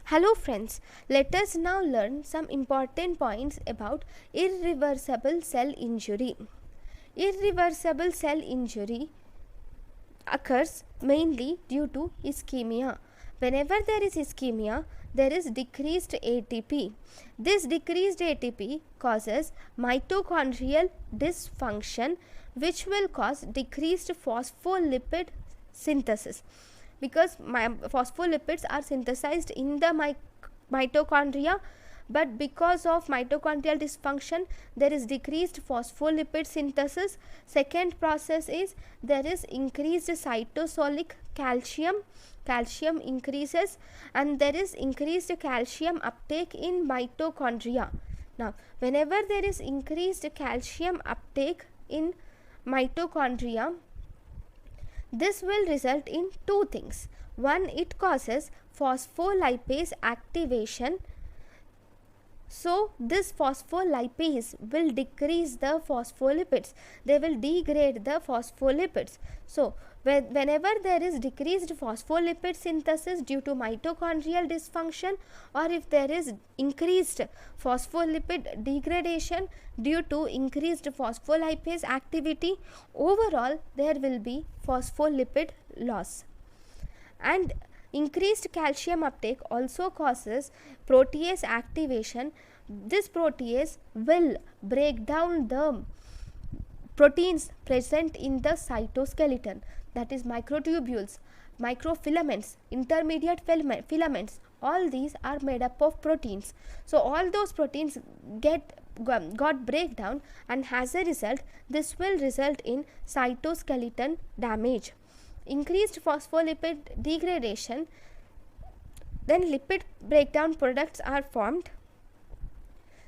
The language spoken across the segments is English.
Hello friends, let us now learn some important points about irreversible cell injury. Irreversible cell injury occurs mainly due to ischemia. Whenever there is ischemia, there is decreased ATP. This decreased ATP causes mitochondrial dysfunction, which will cause decreased phospholipid synthesis, because phospholipids are synthesized in the mitochondria, but because of mitochondrial dysfunction there is decreased phospholipid synthesis. Second process is there is increased cytosolic calcium increases, and there is increased calcium uptake in mitochondria. Now whenever there is increased calcium uptake in mitochondria, this will result in two things. One, it causes phospholipase activation. So this phospholipase will decrease the phospholipids. They will degrade the phospholipids. So whenever there is decreased phospholipid synthesis due to mitochondrial dysfunction, or if there is increased phospholipid degradation due to increased phospholipase activity, overall there will be phospholipid loss. And increased calcium uptake also causes protease activation. This protease will break down the proteins present in the cytoskeleton, that is microtubules, microfilaments, intermediate filaments. All these are made up of proteins. So all those proteins got breakdown, and as a result this will result in cytoskeleton damage. Increased phospholipid degradation, then lipid breakdown products are formed.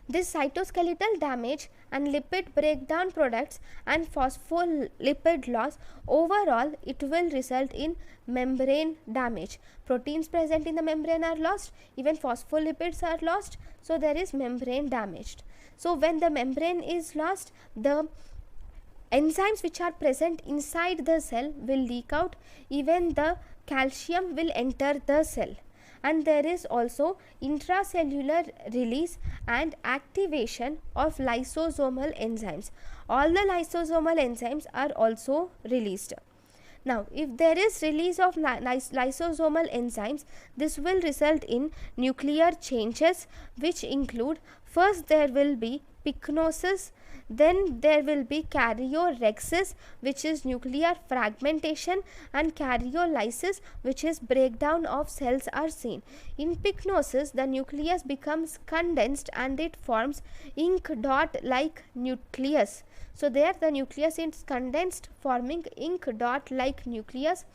This cytoskeletal damage and lipid breakdown products and phospholipid loss, overall it will result in membrane damage. Proteins present in the membrane are lost, even phospholipids are lost, so there is membrane damaged. So when the membrane is lost, the enzymes which are present inside the cell will leak out, even the calcium will enter the cell, and there is also intracellular release and activation of lysosomal enzymes. All the lysosomal enzymes are also released. Now if there is release of lysosomal enzymes, this will result in nuclear changes, which include, first there will be pycnosis, then there will be karyorrhexis, which is nuclear fragmentation, and karyolysis, which is breakdown of cells are seen. In pycnosis, the nucleus becomes condensed and it forms ink dot like nucleus. So there the nucleus is condensed, forming ink dot like nucleus.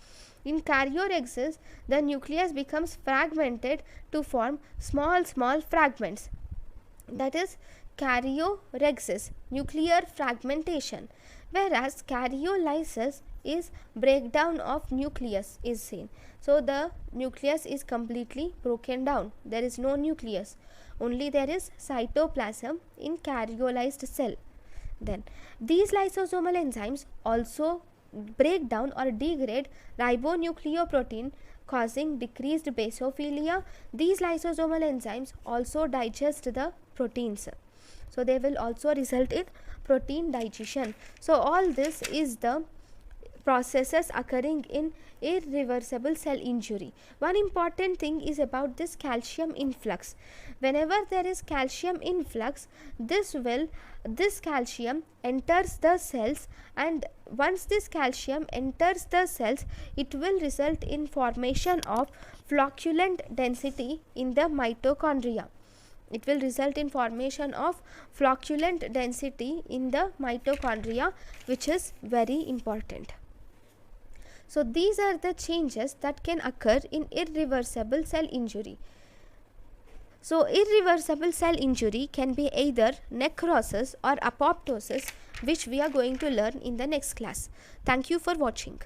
In karyorrhexis, the nucleus becomes fragmented to form small fragments, that is karyorrhexis, nuclear fragmentation, whereas karyolysis is breakdown of nucleus is seen. So the nucleus is completely broken down, there is no nucleus, only there is cytoplasm in karyolyzed cell. Then these lysosomal enzymes also break down or degrade ribonucleoprotein, causing decreased basophilia. These lysosomal enzymes also digest the proteins, so they will also result in protein digestion. So all this is the processes occurring in irreversible cell injury. One important thing is about this calcium influx. Whenever there is calcium influx, this calcium enters the cells, and once this calcium enters the cells, it will result in formation of flocculent density in the mitochondria. It will result in formation of flocculent density in the mitochondria, which is very important. So these are the changes that can occur in irreversible cell injury. So irreversible cell injury can be either necrosis or apoptosis, which we are going to learn in the next class. Thank you for watching.